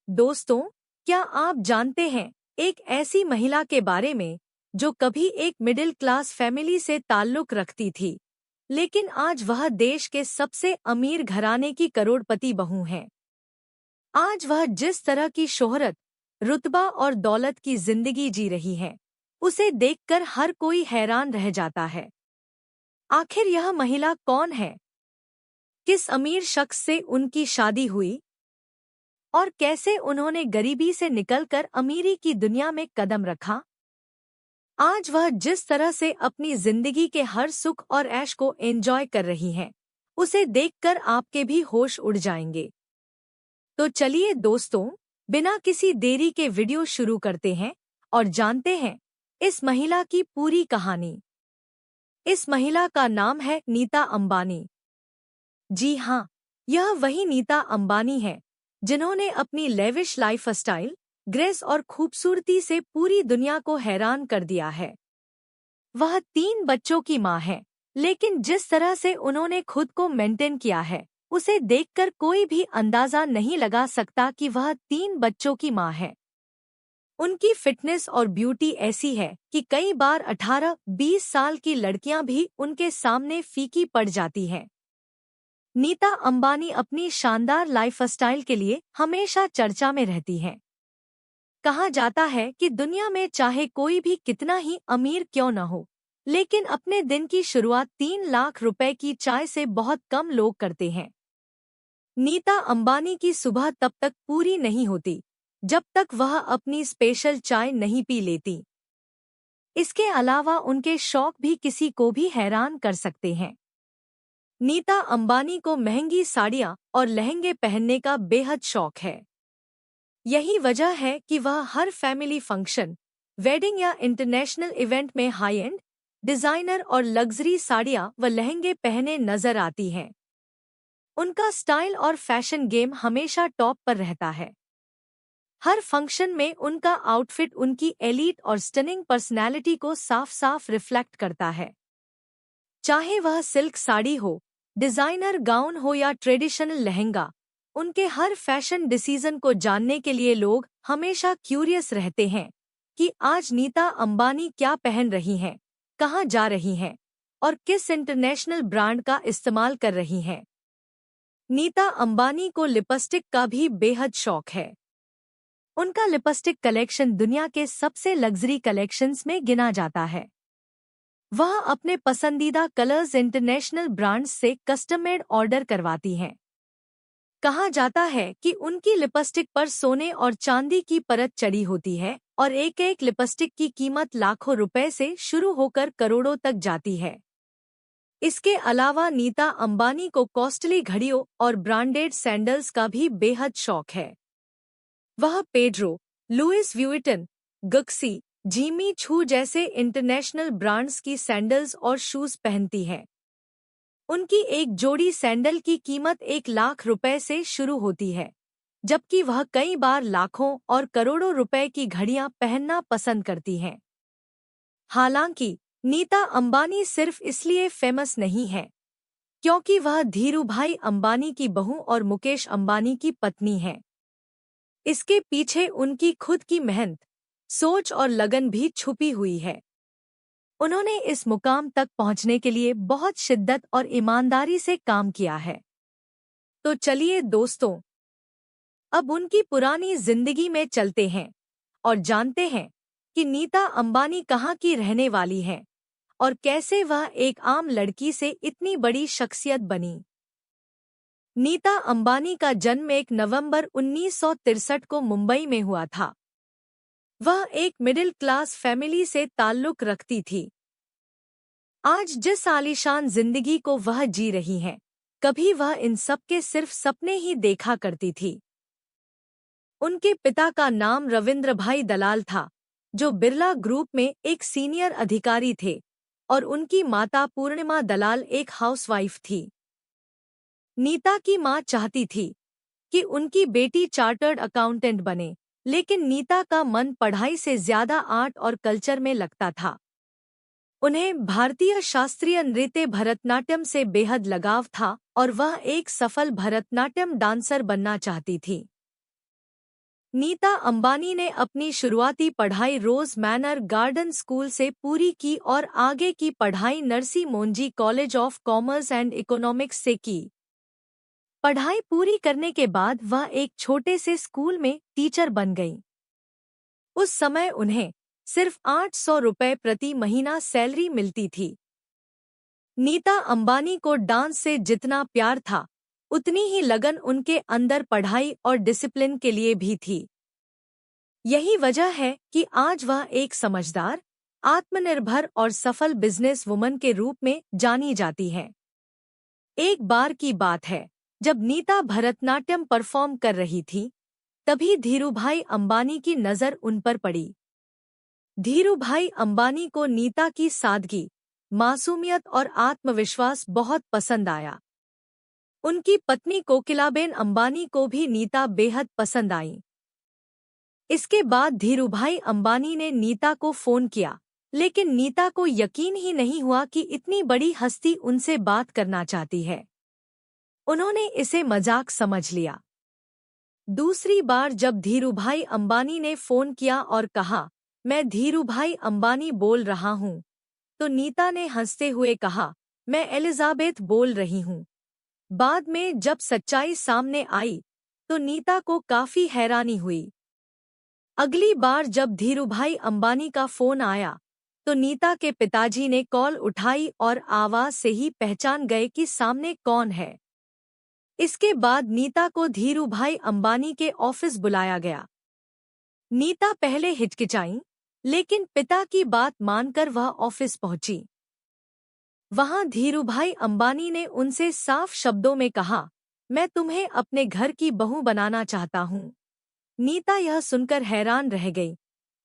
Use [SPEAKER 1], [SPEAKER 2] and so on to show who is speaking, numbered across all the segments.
[SPEAKER 1] दोस्तों, क्या आप जानते हैं एक ऐसी महिला के बारे में जो कभी एक मिडिल क्लास फैमिली से ताल्लुक रखती थी, लेकिन आज वह देश के सबसे अमीर घराने की करोड़पति बहू है। आज वह जिस तरह की शोहरत, रुतबा और दौलत की जिंदगी जी रही है, उसे देखकर हर कोई हैरान रह जाता है। आखिर यह महिला कौन है? किस अमीर शख्स से उनकी शादी हुई और कैसे उन्होंने गरीबी से निकलकर अमीरी की दुनिया में कदम रखा? आज वह जिस तरह से अपनी जिंदगी के हर सुख और ऐश को एंजॉय कर रही हैं, उसे देखकर आपके भी होश उड़ जाएंगे। तो चलिए दोस्तों, बिना किसी देरी के वीडियो शुरू करते हैं और जानते हैं इस महिला की पूरी कहानी। इस महिला का नाम है नीता अंबानी। जी हाँ, यह वही नीता अंबानी है जिन्होंने अपनी लेविश लाइफस्टाइल, ग्रेस और खूबसूरती से पूरी दुनिया को हैरान कर दिया है। वह 3 बच्चों की माँ है, लेकिन जिस तरह से उन्होंने खुद को मेंटेन किया है, उसे देखकर कोई भी अंदाजा नहीं लगा सकता कि वह 3 बच्चों की माँ है। उनकी फिटनेस और ब्यूटी ऐसी है कि कई बार 18-20 साल की लड़कियां भी उनके सामने फीकी पड़ जाती हैं। नीता अंबानी अपनी शानदार लाइफस्टाइल के लिए हमेशा चर्चा में रहती हैं। कहा जाता है कि दुनिया में चाहे कोई भी कितना ही अमीर क्यों न हो, लेकिन अपने दिन की शुरुआत 3 लाख रुपए की चाय से बहुत कम लोग करते हैं। नीता अंबानी की सुबह तब तक पूरी नहीं होती जब तक वह अपनी स्पेशल चाय नहीं पी लेती। इसके अलावा उनके शौक भी किसी को भी हैरान कर सकते हैं। नीता अंबानी को महंगी साड़ियां और लहंगे पहनने का बेहद शौक है। यही वजह है कि वह हर फैमिली फंक्शन, वेडिंग या इंटरनेशनल इवेंट में हाई एंड, डिजाइनर और लग्जरी साड़ियां व लहंगे पहने नजर आती हैं। उनका स्टाइल और फैशन गेम हमेशा टॉप पर रहता है। हर फंक्शन में उनका आउटफिट उनकी एलीट और स्टनिंग पर्सनैलिटी को साफ साफ रिफ्लेक्ट करता है। चाहे वह सिल्क साड़ी हो, डिजाइनर गाउन हो या ट्रेडिशनल लहंगा, उनके हर फैशन डिसीजन को जानने के लिए लोग हमेशा क्यूरियस रहते हैं कि आज नीता अंबानी क्या पहन रही हैं, कहाँ जा रही हैं और किस इंटरनेशनल ब्रांड का इस्तेमाल कर रही हैं। नीता अंबानी को लिपस्टिक का भी बेहद शौक है। उनका लिपस्टिक कलेक्शन दुनिया के सबसे लग्जरी कलेक्शंस में गिना जाता है। वह अपने पसंदीदा कलर्स इंटरनेशनल ब्रांड्स से कस्टम मेड ऑर्डर करवाती हैं। कहा जाता है कि उनकी लिपस्टिक पर सोने और चांदी की परत चढ़ी होती है और एक एक लिपस्टिक की कीमत लाखों रुपए से शुरू होकर करोड़ों तक जाती है। इसके अलावा नीता अंबानी को कॉस्टली घड़ियों और ब्रांडेड सैंडल्स का भी बेहद शौक है। वह पेड्रो, लुइस व्यूइटन, गुक्सी, जिमी छू जैसे इंटरनेशनल ब्रांड्स की सैंडल्स और शूज पहनती है। उनकी एक जोड़ी सैंडल की कीमत 1 लाख रुपए से शुरू होती है, जबकि वह कई बार लाखों और करोड़ों रुपए की घड़ियां पहनना पसंद करती हैं। हालांकि नीता अंबानी सिर्फ इसलिए फेमस नहीं है क्योंकि वह धीरूभाई अंबानी की बहू और मुकेश अंबानी की पत्नी है। इसके पीछे उनकी खुद की मेहनत, सोच और लगन भी छुपी हुई है। उन्होंने इस मुकाम तक पहुंचने के लिए बहुत शिद्दत और ईमानदारी से काम किया है। तो चलिए दोस्तों, अब उनकी पुरानी जिंदगी में चलते हैं और जानते हैं कि नीता अंबानी कहाँ की रहने वाली हैं और कैसे वह एक आम लड़की से इतनी बड़ी शख्सियत बनी। नीता अंबानी का जन्म 1 नवंबर 1963 को मुंबई में हुआ था। वह एक मिडिल क्लास फैमिली से ताल्लुक रखती थी। आज जिस आलीशान जिंदगी को वह जी रही हैं, कभी वह इन सब के सिर्फ सपने ही देखा करती थी। उनके पिता का नाम रविंद्र भाई दलाल था, जो बिरला ग्रुप में एक सीनियर अधिकारी थे, और उनकी माता पूर्णिमा दलाल एक हाउसवाइफ थी। नीता की मां चाहती थी कि उनकी बेटी चार्टर्ड अकाउंटेंट बने, लेकिन नीता का मन पढ़ाई से ज्यादा आर्ट और कल्चर में लगता था। उन्हें भारतीय शास्त्रीय नृत्य भरतनाट्यम से बेहद लगाव था और वह एक सफल भरतनाट्यम डांसर बनना चाहती थी। नीता अंबानी ने अपनी शुरुआती पढ़ाई रोज मैनर गार्डन स्कूल से पूरी की और आगे की पढ़ाई Narsee Monjee college of commerce and economics से की। पढ़ाई पूरी करने के बाद वह एक छोटे से स्कूल में टीचर बन गईं। उस समय उन्हें सिर्फ 800 रुपये प्रति महीना सैलरी मिलती थी। नीता अंबानी को डांस से जितना प्यार था, उतनी ही लगन उनके अंदर पढ़ाई और डिसिप्लिन के लिए भी थी। यही वजह है कि आज वह एक समझदार, आत्मनिर्भर और सफल बिजनेस वुमन के रूप में जानी जाती हैं। एक बार की बात है, जब नीता भरतनाट्यम परफॉर्म कर रही थी, तभी धीरूभाई अंबानी की नज़र उन पर पड़ी। धीरूभाई अंबानी को नीता की सादगी, मासूमियत और आत्मविश्वास बहुत पसंद आया। उनकी पत्नी कोकिलाबेन अंबानी को भी नीता बेहद पसंद आई। इसके बाद धीरूभाई अंबानी ने नीता को फोन किया, लेकिन नीता को यकीन ही नहीं हुआ कि इतनी बड़ी हस्ती उनसे बात करना चाहती है। उन्होंने इसे मजाक समझ लिया। दूसरी बार जब धीरूभाई अंबानी ने फोन किया और कहा, मैं धीरूभाई अंबानी बोल रहा हूँ, तो नीता ने हंसते हुए कहा, मैं एलिजाबेथ बोल रही हूँ। बाद में जब सच्चाई सामने आई, तो नीता को काफी हैरानी हुई। अगली बार जब धीरूभाई अंबानी का फोन आया, तो नीता के पिताजी ने कॉल उठाई और आवाज से ही पहचान गए कि सामने कौन है। इसके बाद नीता को धीरूभाई अंबानी के ऑफिस बुलाया गया। नीता पहले हिचकिचाई, लेकिन पिता की बात मानकर वह ऑफिस पहुंची। वहां धीरूभाई अंबानी ने उनसे साफ शब्दों में कहा, मैं तुम्हें अपने घर की बहू बनाना चाहता हूं। नीता यह सुनकर हैरान रह गई,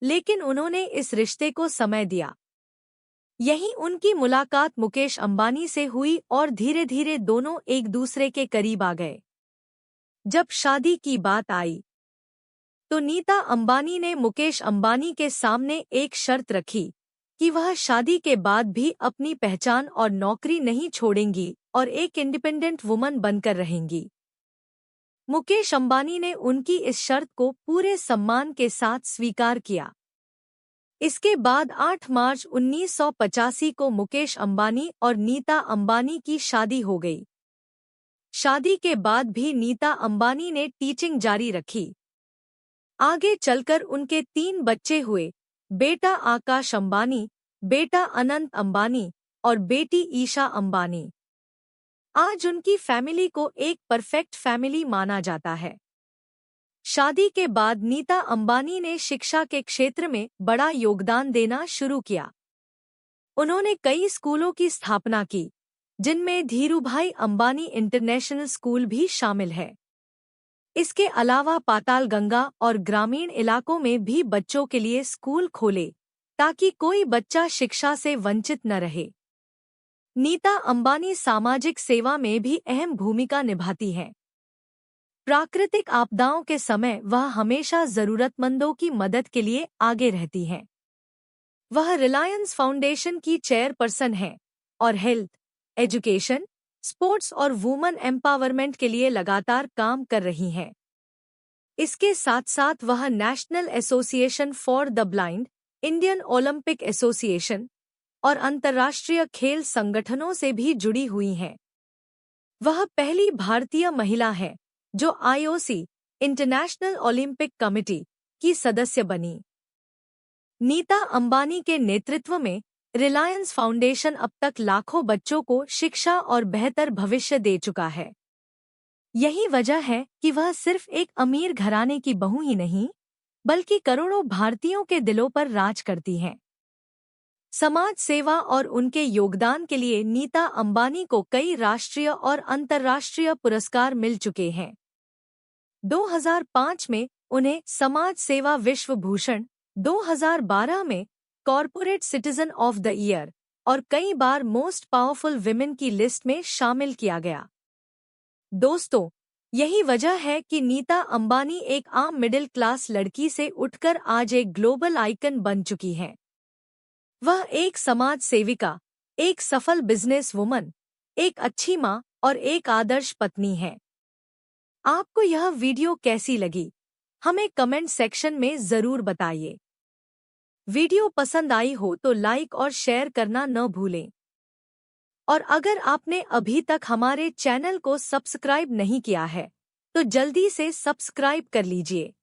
[SPEAKER 1] लेकिन उन्होंने इस रिश्ते को समय दिया। यहीं उनकी मुलाकात मुकेश अंबानी से हुई और धीरे धीरे दोनों एक दूसरे के करीब आ गए। जब शादी की बात आई, तो नीता अंबानी ने मुकेश अंबानी के सामने एक शर्त रखी कि वह शादी के बाद भी अपनी पहचान और नौकरी नहीं छोड़ेंगी और एक इंडिपेंडेंट वुमन बनकर रहेंगी। मुकेश अंबानी ने उनकी इस शर्त को पूरे सम्मान के साथ स्वीकार किया। इसके बाद 8 मार्च 1985 को मुकेश अंबानी और नीता अंबानी की शादी हो गई। शादी के बाद भी नीता अंबानी ने टीचिंग जारी रखी। आगे चलकर उनके 3 बच्चे हुए, बेटा आकाश अंबानी, बेटा अनंत अंबानी और बेटी ईशा अंबानी। आज उनकी फैमिली को एक परफेक्ट फैमिली माना जाता है। शादी के बाद नीता अंबानी ने शिक्षा के क्षेत्र में बड़ा योगदान देना शुरू किया। उन्होंने कई स्कूलों की स्थापना की, जिनमें धीरूभाई अंबानी इंटरनेशनल स्कूल भी शामिल है। इसके अलावा पातालगंगा और ग्रामीण इलाकों में भी बच्चों के लिए स्कूल खोले, ताकि कोई बच्चा शिक्षा से वंचित न रहे। नीता अंबानी सामाजिक सेवा में भी अहम भूमिका निभाती हैं। प्राकृतिक आपदाओं के समय वह हमेशा जरूरतमंदों की मदद के लिए आगे रहती हैं। वह रिलायंस फाउंडेशन की चेयरपर्सन हैं और हेल्थ, एजुकेशन, स्पोर्ट्स और वुमेन एम्पावरमेंट के लिए लगातार काम कर रही हैं। इसके साथ साथ वह national association for the blind, Indian Olympic association और अंतर्राष्ट्रीय खेल संगठनों से भी जुड़ी हुई हैं। वह पहली भारतीय महिला है जो IOC, इंटरनेशनल ओलंपिक कमेटी, की सदस्य बनी। नीता अंबानी के नेतृत्व में रिलायंस फाउंडेशन अब तक लाखों बच्चों को शिक्षा और बेहतर भविष्य दे चुका है। यही वजह है कि वह सिर्फ एक अमीर घराने की बहू ही नहीं, बल्कि करोड़ों भारतीयों के दिलों पर राज करती हैं। समाज सेवा और उनके योगदान के लिए नीता अंबानी को कई राष्ट्रीय और अंतर्राष्ट्रीय पुरस्कार मिल चुके हैं। 2005 में उन्हें समाज सेवा विश्व भूषण, 2012 में corporate citizen of the year और कई बार मोस्ट पावरफुल विमेन की लिस्ट में शामिल किया गया। दोस्तों, यही वजह है कि नीता अंबानी एक आम मिडिल क्लास लड़की से उठकर आज एक ग्लोबल आइकन बन चुकी हैं। वह एक समाज सेविका, एक सफल बिजनेस वुमन, एक अच्छी माँ और एक आदर्श पत्नी है। आपको यह वीडियो कैसी लगी? हमें कमेंट सेक्शन में ज़रूर बताइए। वीडियो पसंद आई हो तो लाइक और शेयर करना न भूलें। और अगर आपने अभी तक हमारे चैनल को सब्सक्राइब नहीं किया है, तो जल्दी से सब्सक्राइब कर लीजिए।